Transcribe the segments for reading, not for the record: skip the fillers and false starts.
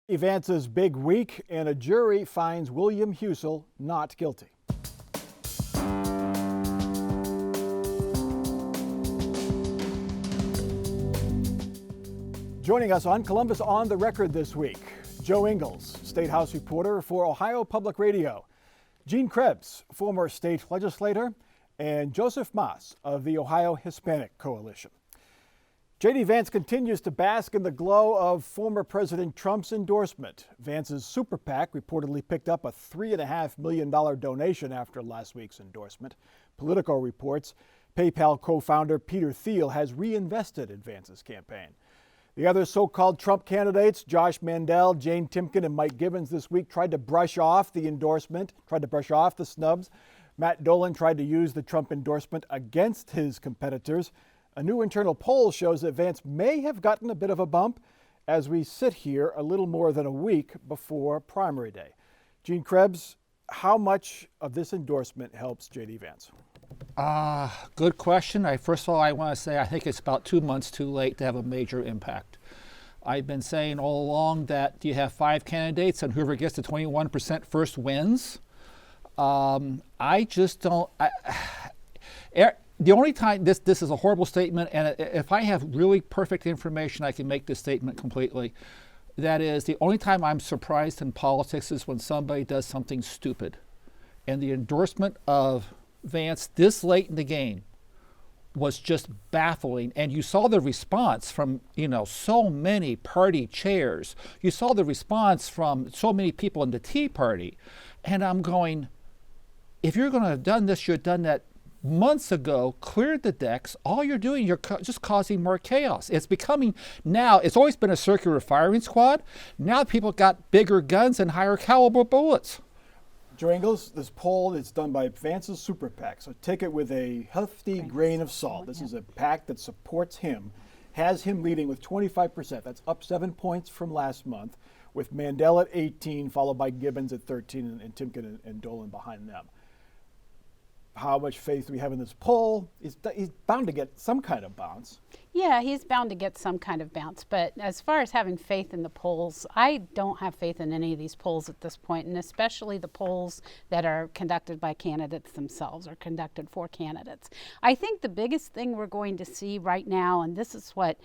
Vance's big week, and a jury finds William Husel not guilty. Joining us on Columbus on the Record this week, Joe Ingles, State House reporter for Ohio Public Radio, Gene Krebs, former state legislator, and Joseph Mas of the Ohio Hispanic Coalition. J.D. Vance continues to bask in the glow of former President Trump's endorsement. Vance's super PAC reportedly picked up a $3.5 million donation after last week's endorsement. Politico reports PayPal co-founder Peter Thiel has reinvested in Vance's campaign. The other so-called Trump candidates, Josh Mandel, Jane Timken, and Mike Gibbons this week tried to brush off the endorsement, tried to brush off the snubs. Matt Dolan tried to use the Trump endorsement against his competitors. A new internal poll shows that Vance may have gotten a bit of a bump as we sit here a little more than a week before primary day. Gene Krebs, how much of this endorsement helps J.D. Vance? Good question. First of all, I want to say I think it's about 2 months too late to have a major impact. I've been saying all along that you have 5 candidates and whoever gets to 21% first wins. I just don't. The only time, this is a horrible statement, and if I have really perfect information, I can make this statement completely. That is, the only time I'm surprised in politics is when somebody does something stupid. And the endorsement of Vance this late in the game was just baffling. And you saw the response from, so many party chairs. You saw the response from so many people in the Tea Party. And I'm going, if you're going to have done this, you had done that months ago, cleared the decks. All you're doing, you're just causing more chaos. It's becoming now, it's always been a circular firing squad. Now people got bigger guns and higher caliber bullets. Joe Ingles, this poll is done by Vance's super PAC, so take it with a hefty grain of salt. This is a PAC that supports him, has him leading with 25%. That's up 7 points from last month, with Mandel at 18, followed by Gibbons at 13, and Timken and Dolan behind them. How much faith do we have in this poll? He's bound to get some kind of bounce. Yeah, he's bound to get some kind of bounce. But as far as having faith in the polls, I don't have faith in any of these polls at this point, and especially the polls that are conducted by candidates themselves or conducted for candidates. I think the biggest thing we're going to see right now, and this is what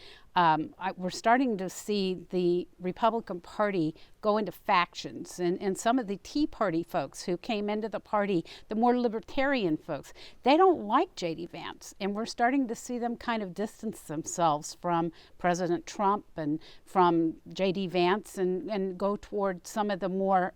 we're starting to see the Republican Party go into factions, and some of the Tea Party folks who came into the party, the more libertarian folks, they don't like J.D. Vance, and we're starting to see them kind of distance themselves from President Trump and from J.D. Vance and go toward some of the more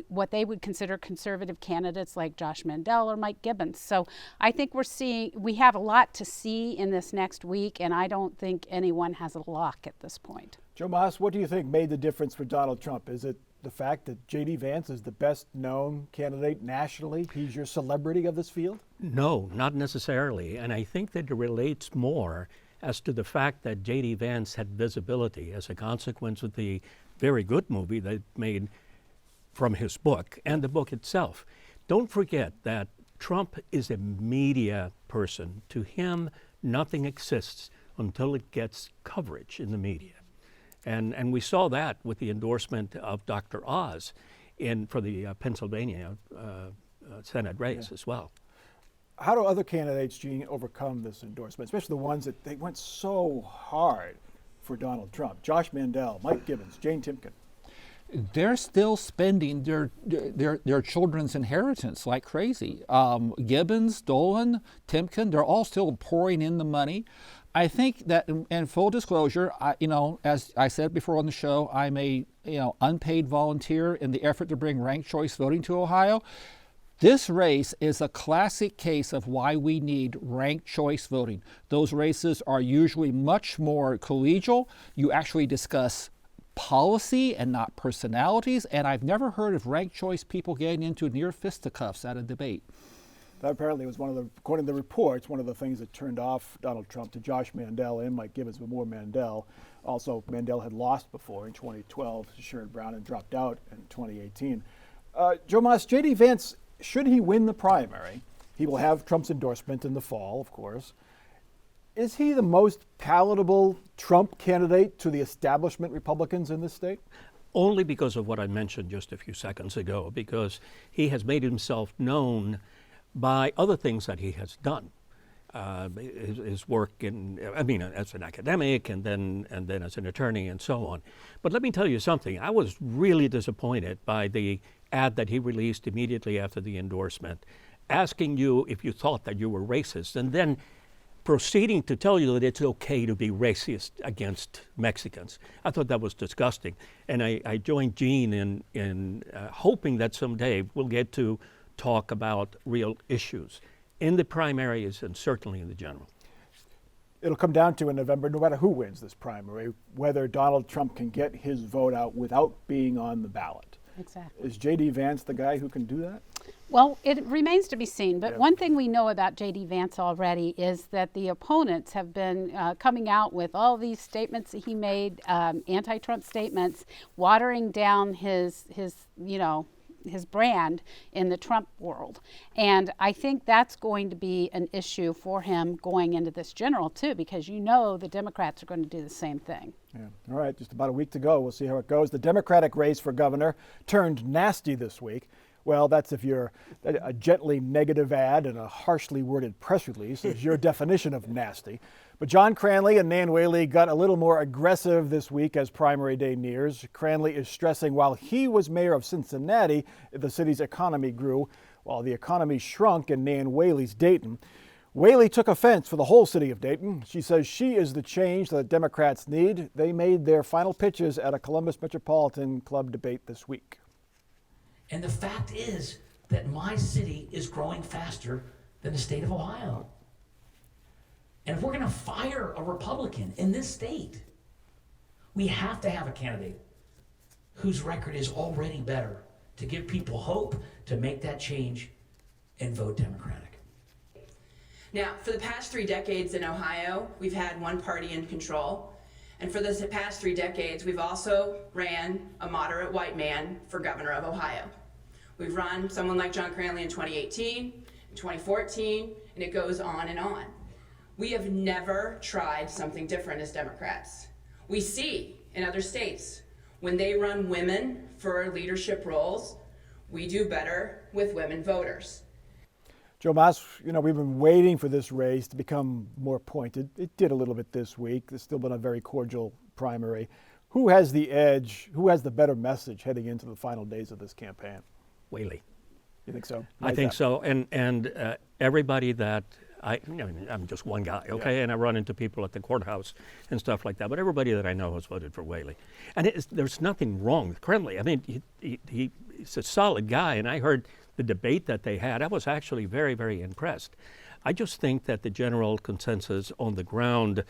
what they would consider conservative candidates like Josh Mandel or Mike Gibbons. So I think we have a lot to see in this next week, and I don't think anyone has a lock at this point. Joe Mas, what do you think made the difference for Donald Trump? Is it the fact that J.D. Vance is the best known candidate nationally? He's your celebrity of this field? No, not necessarily. And I think that it relates more as to the fact that J.D. Vance had visibility as a consequence of the very good movie that made from his book and the book itself. Don't forget that Trump is a media person. To him, nothing exists until it gets coverage in the media. And we saw that with the endorsement of Dr. Oz for the Pennsylvania Senate race as well. How do other candidates, Gene, overcome this endorsement, especially the ones that they went so hard for Donald Trump? Josh Mandel, Mike Gibbons, Jane Timken. They're still spending their children's inheritance like crazy. Gibbons, Dolan, Timken, they're all still pouring in the money. I think that, in full disclosure, as I said before on the show, I'm a unpaid volunteer in the effort to bring ranked choice voting to Ohio. This race is a classic case of why we need ranked choice voting. Those races are usually much more collegial. You actually discuss policy and not personalities, and I've never heard of ranked choice people getting into near fisticuffs at a debate. That apparently was according to the reports, one of the things that turned off Donald Trump to Josh Mandel and Mike Gibbons, but more Mandel. Also, Mandel had lost before in 2012 to Sherrod Brown and dropped out in 2018. Joe Mas, J.D. Vance, should he win the primary, he will have Trump's endorsement in the fall, of course. Is he the most palatable Trump candidate to the establishment Republicans in this state? Only because of what I mentioned just a few seconds ago, because he has made himself known by other things that he has done. His work as an academic and then as an attorney and so on. But let me tell you something. I was really disappointed by the ad that he released immediately after the endorsement, asking you if you thought that you were racist, and then proceeding to tell you that it's okay to be racist against Mexicans. I thought that was disgusting. And I joined Gene in hoping that someday we'll get to talk about real issues in the primaries and certainly in the general. It'll come down to in November, no matter who wins this primary, whether Donald Trump can get his vote out without being on the ballot. Exactly. Is J.D. Vance the guy who can do that? Well, it remains to be seen. But Yeah. one thing we know about J.D. Vance already is that the opponents have been coming out with all these statements that he made, anti-Trump statements, watering down his brand in the Trump world. And I think that's going to be an issue for him going into this general too, because the Democrats are going to do the same thing. Yeah. All right, just about a week to go. We'll see how it goes. The Democratic race for governor turned nasty this week. Well, that's if you're a gently negative ad and a harshly worded press release is your definition of nasty. But John Cranley and Nan Whaley got a little more aggressive this week as primary day nears. Cranley is stressing while he was mayor of Cincinnati, the city's economy grew, while the economy shrunk in Nan Whaley's Dayton. Whaley took offense for the whole city of Dayton. She says she is the change that Democrats need. They made their final pitches at a Columbus Metropolitan Club debate this week. And the fact is that my city is growing faster than the state of Ohio. And if we're going to fire a Republican in this state, we have to have a candidate whose record is already better to give people hope to make that change and vote Democratic. Now, for the past 3 decades in Ohio, we've had one party in control. And for the past 3 decades, we've also ran a moderate white man for governor of Ohio. We've run someone like John Cranley in 2018, in 2014, and it goes on and on. We have never tried something different as Democrats. We see in other states, when they run women for leadership roles, we do better with women voters. Joe Mas, we've been waiting for this race to become more pointed. It did a little bit this week. There's still been a very cordial primary. Who has the edge? Who has the better message heading into the final days of this campaign? Whaley. You think so? I think so. And everybody that I'm just one guy, okay? Yeah. And I run into people at the courthouse and stuff like that. But everybody that I know has voted for Whaley. And there's nothing wrong with Cranley. I mean, he's a solid guy. And I heard the debate that they had. I was actually very, very impressed. I just think that the general consensus on the ground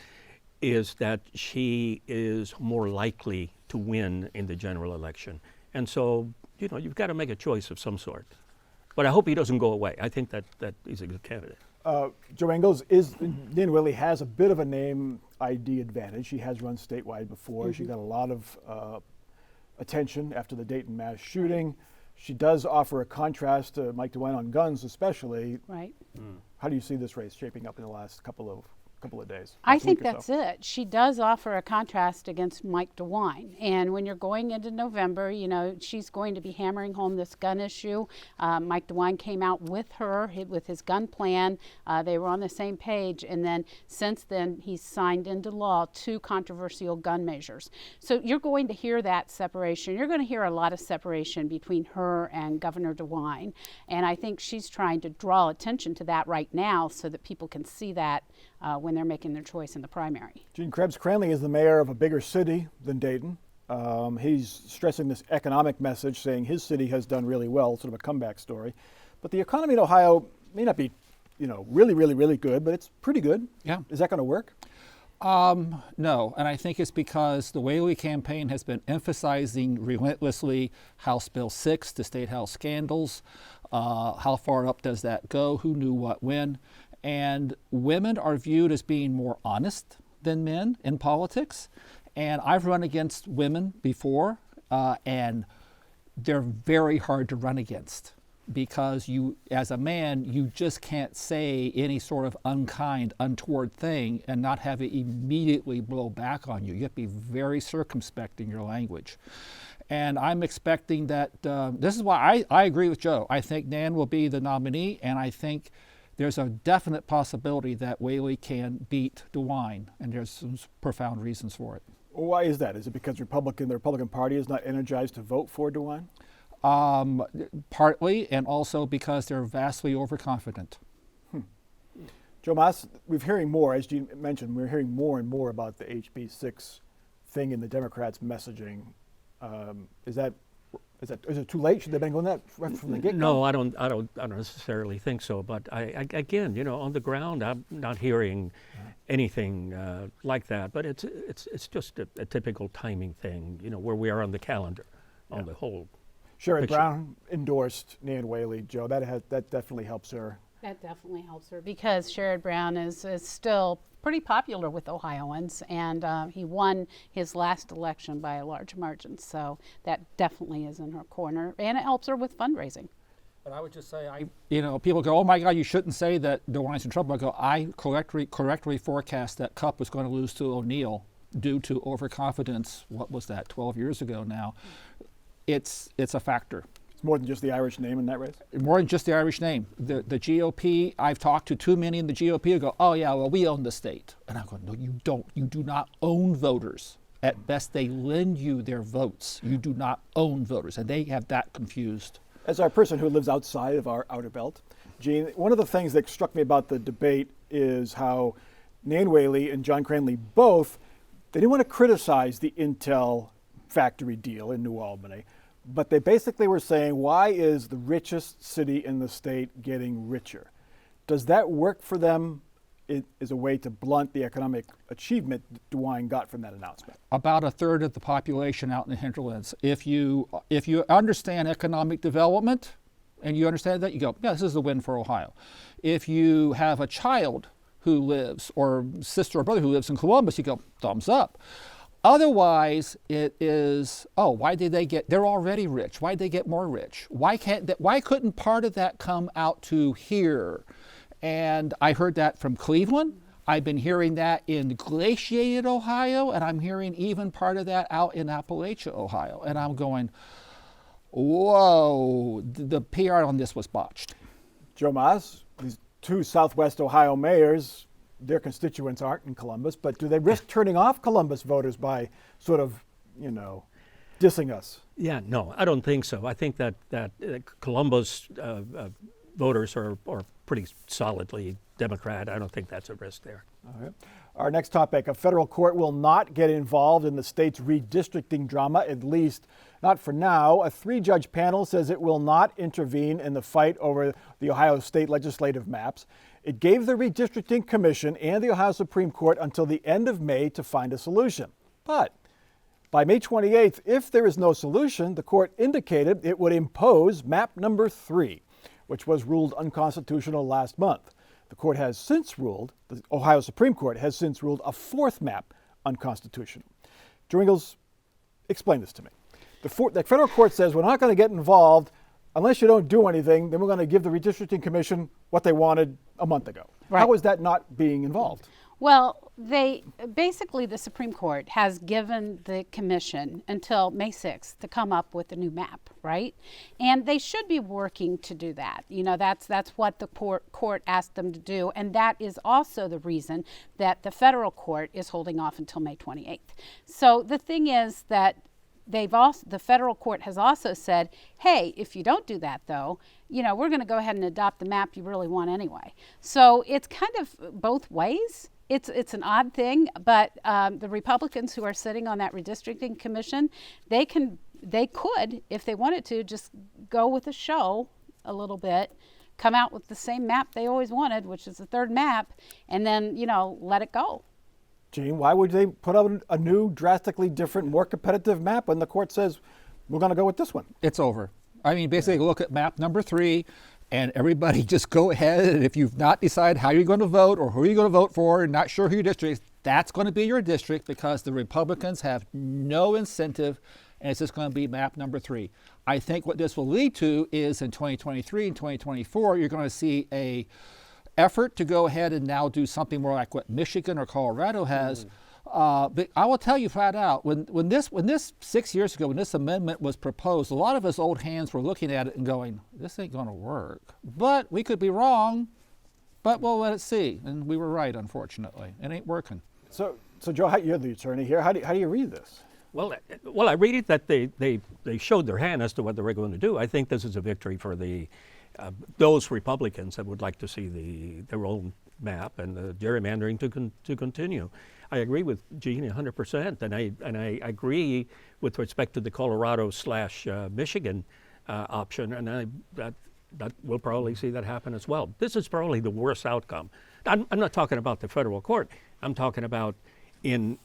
is that she is more likely to win in the general election. And so, you've got to make a choice of some sort. But I hope he doesn't go away. I think that he's a good candidate. Joe Ingles, Nan Whaley has a bit of a name ID advantage. She has run statewide before. She got a lot of attention after the Dayton mass shooting. She does offer a contrast to Mike DeWine on guns, especially. Right. How do you see this race shaping up in the last couple of days? I last think week or that's so? it. She does offer a contrast against Mike DeWine. And when you're going into November, she's going to be hammering home this gun issue. Mike DeWine came out with her, with his gun plan. They were on the same page. And then since then, he's signed into law 2 controversial gun measures. So you're going to hear that separation. You're going to hear a lot of separation between her and Governor DeWine. And I think she's trying to draw attention to that right now so that people can see that when they're making their choice in the primary. Gene Krebs, Cranley is the mayor of a bigger city than Dayton. He's stressing this economic message, saying his city has done really well, sort of a comeback story. But the economy in Ohio may not be, really, really, really good, but it's pretty good. Yeah. Is that going to work? No, and I think it's because the Whaley campaign has been emphasizing relentlessly House Bill 6, the State House scandals. How far up does that go? Who knew what when? And women are viewed as being more honest than men in politics. And I've run against women before, and they're very hard to run against. because you, as a man, you just can't say any sort of unkind, untoward thing and not have it immediately blow back on you. You have to be very circumspect in your language. And I'm expecting that, this is why I agree with Joe. I think Nan will be the nominee, and I think there's a definite possibility that Whaley can beat DeWine, and there's some profound reasons for it. Why is that? Is it because the Republican Party is not energized to vote for DeWine? Partly, and also because they're vastly overconfident. Joe Mas, we're hearing more, as Gene mentioned, we're hearing more and more about the HB 6 thing in the Democrats' messaging. Is it too late? Should they have been going that right from the get-go? No, I don't necessarily think so. But again, on the ground, I'm not hearing anything like that. But it's just a typical timing thing, where we are on the calendar, on the whole. Sherrod picture. Brown endorsed Nan Whaley. Joe, that definitely helps her. That definitely helps her because Sherrod Brown is still pretty popular with Ohioans, and he won his last election by a large margin. So that definitely is in her corner, and it helps her with fundraising. But I would just say, people go, oh my God, you shouldn't say that DeWine's in trouble. I go, I correctly forecast that Cupp was going to lose to O'Neill due to overconfidence. What was that, 12 years ago now? It's a factor. It's more than just the Irish name in that race? More than just the Irish name. The GOP, I've talked to too many in the GOP who go, oh yeah, well, we own the state. And I go, no, you don't. You do not own voters. At best, they lend you their votes. You do not own voters. And they have that confused. As our person who lives outside of our outer belt, Gene, one of the things that struck me about the debate is how Nan Whaley and John Cranley both, they didn't want to criticize the Intel factory deal in New Albany, but they basically were saying, why is the richest city in the state getting richer? Does that work for them as a way to blunt the economic achievement DeWine got from that announcement? About a third of the population out in the hinterlands. If you understand economic development and you understand that, you go, yeah, this is a win for Ohio. If you have a child who lives, or sister or brother who lives in Columbus, you go, thumbs up. Otherwise, it is, oh, why did they get, they're already rich. Why did they get more rich? Why couldn't part of that come out to here? And I heard that from Cleveland. I've been hearing that in glaciated Ohio, and I'm hearing even part of that out in Appalachia, Ohio. And I'm going, whoa, the PR on this was botched. Joe Mas, these two Southwest Ohio mayors, their constituents aren't in Columbus, but do they risk turning off Columbus voters by sort of, dissing us? Yeah, no, I don't think so. I think that Columbus voters are pretty solidly Democrat. I don't think that's a risk there. All right. Our next topic, a federal court will not get involved in the state's redistricting drama, at least not for now. A 3-judge panel says it will not intervene in the fight over the Ohio state legislative maps. It gave the Redistricting Commission and the Ohio Supreme Court until the end of May to find a solution. But by May 28th, if there is no solution, the court indicated it would impose map number 3, which was ruled unconstitutional last month. The court has since ruled, the Ohio Supreme Court has since ruled a 4th map unconstitutional. Joe Ingles, explain this to me. The federal court says we're not going to get involved unless you don't do anything, then we're going to give the Redistricting Commission what they wanted a month ago. Right. How is that not being involved? Well, the Supreme Court has given the commission until May 6th to come up with a new map, right? And they should be working to do that. That's what the court asked them to do, and that is also the reason that the federal court is holding off until May 28th. So the thing is that the federal court has also said, hey, if you don't do that, though, we're going to go ahead and adopt the map you really want anyway. So it's kind of both ways. It's an odd thing, but the Republicans who are sitting on that redistricting commission, they could, if they wanted to, just go with the show a little bit, come out with the same map they always wanted, which is the 3rd map, and then, let it go. Gene, why would they put out a new, drastically different, more competitive map when the court says we're going to go with this one? It's over. I mean, basically, look at map number 3, and everybody just go ahead. And if you've not decided how you're going to vote or who you're going to vote for, and not sure who your district is, that's going to be your district, because the Republicans have no incentive and it's just going to be map number 3. I think what this will lead to is in 2023 and 2024, you're going to see a effort to go ahead and now do something more like what Michigan or Colorado has. But I will tell you flat out, when this 6 years ago, when this amendment was proposed, a lot of us old hands were looking at it and going, this ain't going to work. But we could be wrong, but we'll let it see. And we were right, unfortunately. It ain't working. So Joe, you're the attorney here. How do you read this? Well, I read it that they showed their hand as to what they were going to do. I think this is a victory for those Republicans that would like to see their own map and the gerrymandering to continue. I agree with Gene 100%, and I agree with respect to the Colorado/Michigan option, and that we'll probably see that happen as well. This is probably the worst outcome. I'm not talking about the federal court. I'm talking about in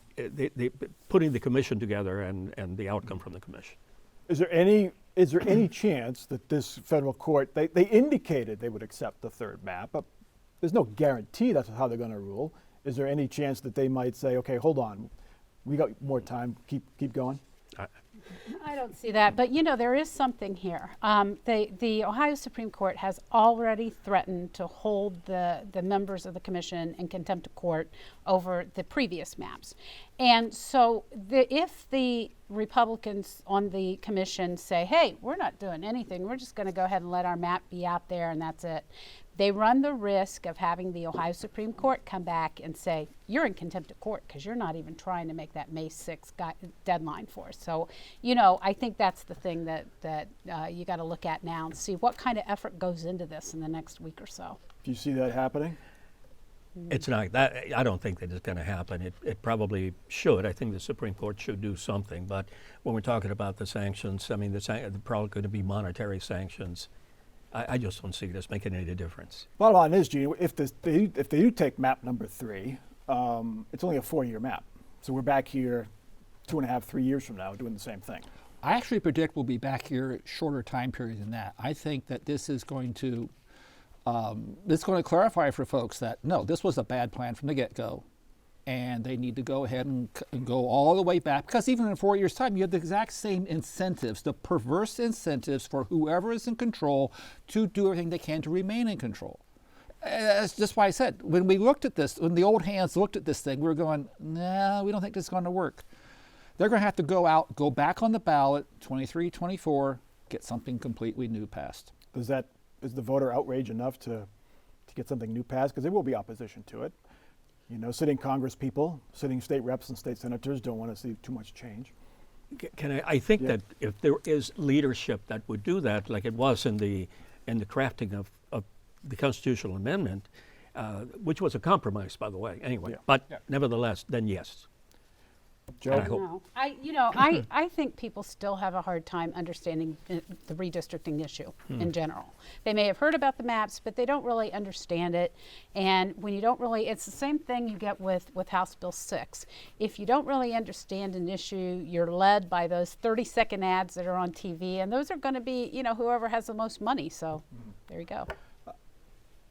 putting the commission together and the outcome from the commission. Is there any chance that this federal court, they indicated they would accept the third map, but there's no guarantee that's how they're going to rule. Is there any chance that they might say, okay, hold on, we got more time, keep going? I don't see that, but there is something here. The Ohio Supreme Court has already threatened to hold the members of the commission in contempt of court over the previous maps. And so if the Republicans on the commission say, hey, we're not doing anything, we're just going to go ahead and let our map be out there and that's it, they run the risk of having the Ohio Supreme Court come back and say, you're in contempt of court because you're not even trying to make that May 6th deadline for us. So, I think that's the thing that you got to look at now and see what kind of effort goes into this in the next week or so. Do you see that happening? It's not that. I don't think that it's going to happen. It probably should. I think the Supreme Court should do something. But when we're talking about the sanctions, I mean, they're probably going to be monetary sanctions. I just don't see this making any difference. Bottom line is, Gene, if they do take map number 3, it's only a 4-year map. So we're back here 2.5, 3 years from now doing the same thing. I actually predict we'll be back here a shorter time period than that. I think that this is going to clarify for folks that, no, this was a bad plan from the get-go. And they need to go ahead and go all the way back, because even in 4 years' time, you have the exact same incentives, the perverse incentives for whoever is in control to do everything they can to remain in control. That's just why I said, when we looked at this, when the old hands looked at this thing, we were going, no, we don't think this is going to work. They're going to have to go back on the ballot, 23, 24, get something completely new passed. Is the voter outrage enough to get something new passed? Because there will be opposition to it. Sitting Congress people, sitting state reps and state senators don't want to see too much change. I think that if there is leadership that would do that, like it was in the crafting of the constitutional amendment, which was a compromise, by the way, anyway. But nevertheless, then yes. Joe? I think people still have a hard time understanding the redistricting issue in general. They may have heard about the maps, but they don't really understand it. And when you don't really, it's the same thing you get with House Bill 6. If you don't really understand an issue, you're led by those 30-second ads that are on TV, and those are going to be, whoever has the most money. So there you go.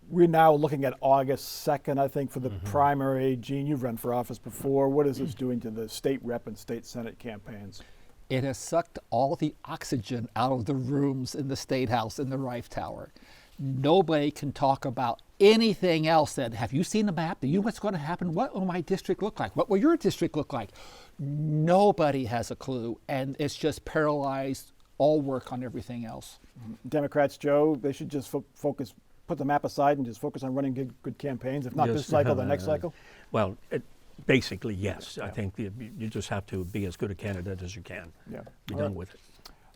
We're now looking at August 2nd, I think, for the primary. Gene, you've run for office before. What is this doing to the state rep and state senate campaigns? It has sucked all the oxygen out of the rooms in the State House in the Rife Tower. Nobody can talk about anything else. Have you seen the map? Do you know what's going to happen? What will my district look like? What will your district look like? Nobody has a clue, and it's just paralyzed all work on everything else. Democrats, Joe, they should just focus, put the map aside and just focus on running good campaigns, if not this cycle, the next cycle? Well, basically, yes. I think you just have to be as good a candidate as you can. Be done with it.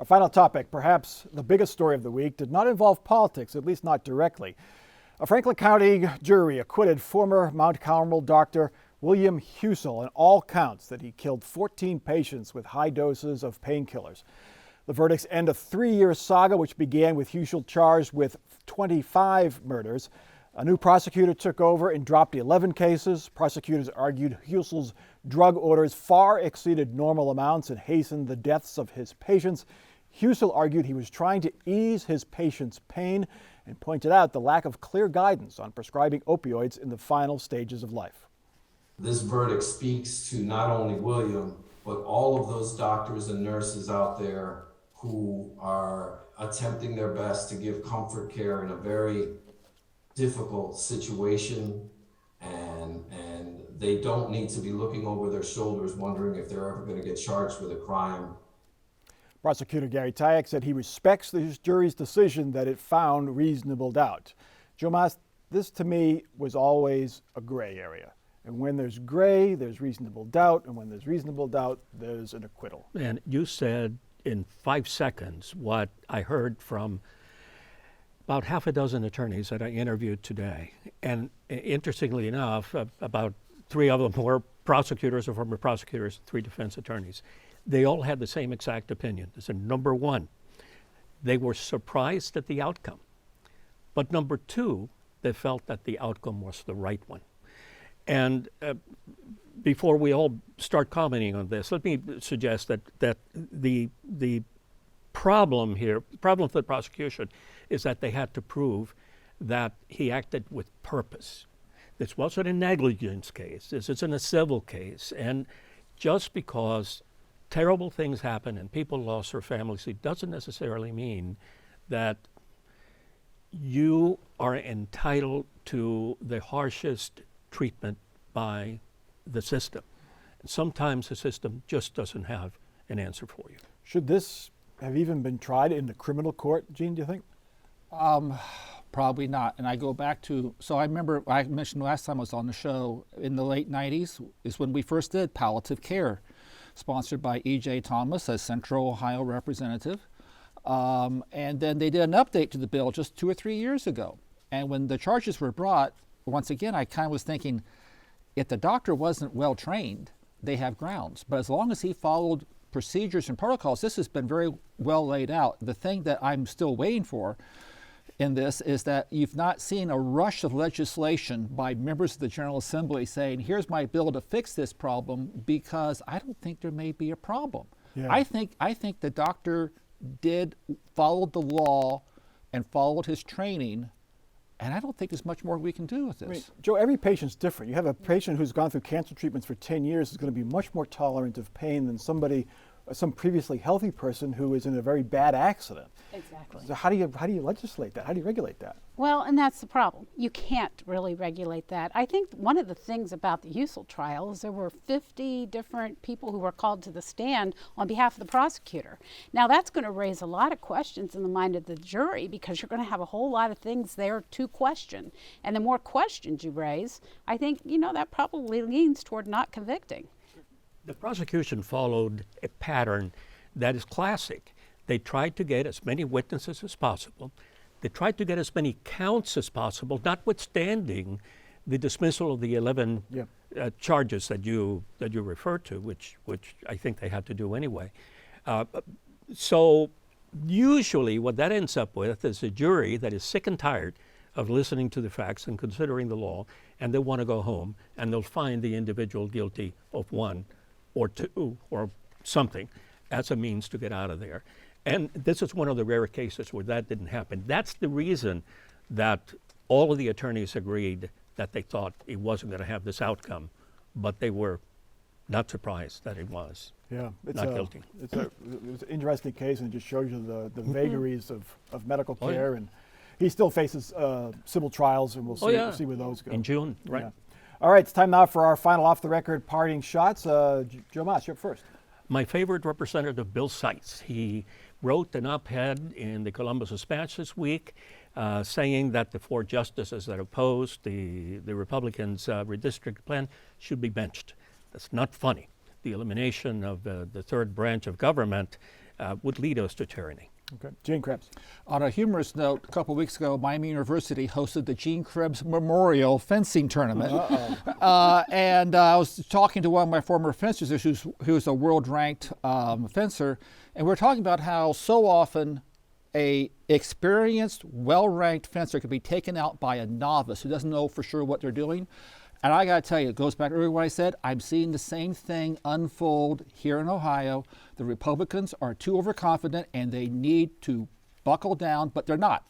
Our final topic, perhaps the biggest story of the week, did not involve politics, at least not directly. A Franklin County jury acquitted former Mount Carmel doctor William Husel on all counts that he killed 14 patients with high doses of painkillers. The verdicts end a 3-year saga which began with Husel charged with 25 murders. A new prosecutor took over and dropped 11 cases. Prosecutors argued Husel's drug orders far exceeded normal amounts and hastened the deaths of his patients. Husel argued he was trying to ease his patients' pain and pointed out the lack of clear guidance on prescribing opioids in the final stages of life. This verdict speaks to not only William, but all of those doctors and nurses out there who are attempting their best to give comfort care in a very difficult situation, and they don't need to be looking over their shoulders wondering if they're ever going to get charged with a crime. Prosecutor Gary Tyack said he respects the jury's decision that it found reasonable doubt. Joe Mas, this to me was always a gray area. And when there's gray, there's reasonable doubt. And when there's reasonable doubt, there's an acquittal. And you said in 5 seconds what I heard from about half a dozen attorneys that I interviewed today. And interestingly enough, about 3 of them were prosecutors or former prosecutors, 3 defense attorneys. They all had the same exact opinion. They said, number 1, they were surprised at the outcome. But number 2, they felt that the outcome was the right one. And before we all start commenting on this, let me suggest that the problem here, the problem for the prosecution, is that they had to prove that he acted with purpose. This wasn't a negligence case. This isn't a civil case. And just because terrible things happen and people lost their families, it doesn't necessarily mean that you are entitled to the harshest treatment by the system. And sometimes the system just doesn't have an answer for you. Should this have even been tried in the criminal court, Gene, do you think? Probably not. And I go back to, so I remember I mentioned last time I was on the show, in the late 90s is when we first did palliative care, sponsored by E.J. Thomas, a Central Ohio representative. And then they did an update to the bill just 2 or 3 years ago. And when the charges were brought, once again, I kind of was thinking, if the doctor wasn't well trained, they have grounds. But as long as he followed procedures and protocols, this has been very well laid out. The thing that I'm still waiting for in this is that you've not seen a rush of legislation by members of the General Assembly saying, here's my bill to fix this problem, because I don't think there may be a problem. Yeah. I think the doctor followed the law and followed his training, and I don't think there's much more we can do with this. I mean, Joe, every patient's different. You have a patient who's gone through cancer treatments for 10 years is going to be much more tolerant of pain than some previously healthy person who is in a very bad accident. Exactly. So how do you legislate that? How do you regulate that? Well, and that's the problem. You can't really regulate that. I think one of the things about the Husel trial is there were 50 different people who were called to the stand on behalf of the prosecutor. Now, that's going to raise a lot of questions in the mind of the jury, because you're going to have a whole lot of things there to question. And the more questions you raise, I think, that probably leans toward not convicting. The prosecution followed a pattern that is classic. They tried to get as many witnesses as possible. They tried to get as many counts as possible, notwithstanding the dismissal of the 11 charges that you referred to, which I think they had to do anyway. So usually what that ends up with is a jury that is sick and tired of listening to the facts and considering the law, and they want to go home, and they'll find the individual guilty of 1 or 2 or something as a means to get out of there. And this is one of the rare cases where that didn't happen. That's the reason that all of the attorneys agreed that they thought it wasn't going to have this outcome, but they were not surprised that it was. Yeah, not guilty. It's an interesting case, and it just shows you the vagaries of medical care. And he still faces civil trials, and we'll see where those go. In June, right. Yeah. All right, it's time now for our final off-the-record parting shots. Joe Mas, you're up first. My favorite representative, Bill Seitz. He wrote an op-ed in the Columbus Dispatch this week saying that the 4 justices that opposed the Republicans' redistricting plan should be benched. That's not funny. The elimination of the 3rd branch of government would lead us to tyranny. Okay. Gene Krebs. On a humorous note, a couple of weeks ago, Miami University hosted the Gene Krebs Memorial Fencing Tournament. And I was talking to one of my former fencers who's a world-ranked fencer, and we're talking about how so often a experienced, well-ranked fencer could be taken out by a novice who doesn't know for sure what they're doing. And I got to tell you, it goes back to what I said. I'm seeing the same thing unfold here in Ohio. The Republicans are too overconfident, and they need to buckle down, but they're not.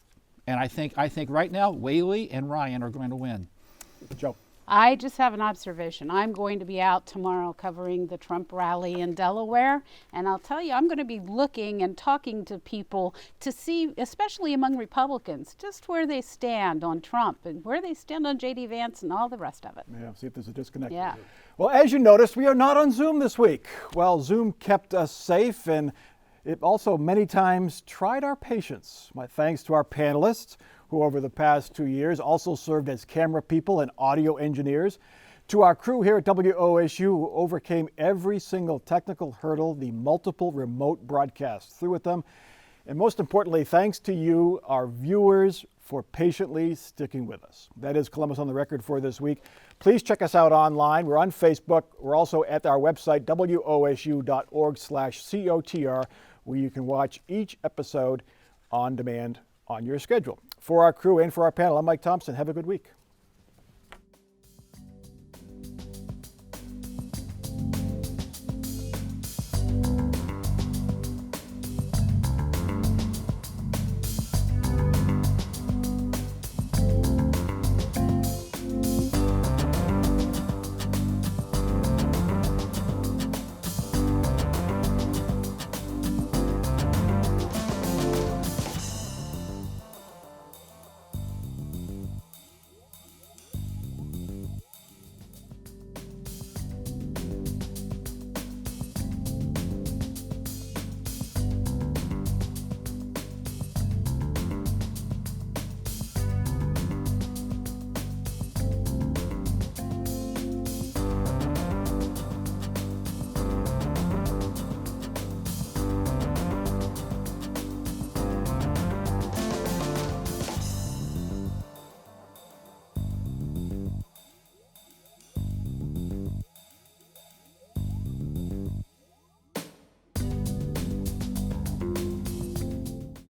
And I think right now, Whaley and Ryan are going to win. Joe. I just have an observation. I'm going to be out tomorrow covering the Trump rally in Delaware, and I'll tell you, I'm going to be looking and talking to people to see, especially among Republicans, just where they stand on Trump and where they stand on J.D. Vance and all the rest of it. Yeah, see if there's a disconnect. Yeah. Well, as you noticed, we are not on Zoom this week. Well, Zoom kept us safe, and it also many times tried our patience. My thanks to our panelists, who over the past 2 years also served as camera people and audio engineers, to our crew here at WOSU, who overcame every single technical hurdle the multiple remote broadcasts threw at them, and most importantly, thanks to you, our viewers, for patiently sticking with us. That is Columbus on the Record for this week. Please check us out online. We're on Facebook. We're also at our website, wosu.org/COTR, where you can watch each episode on demand on your schedule. For our crew and for our panel, I'm Mike Thompson. Have a good week.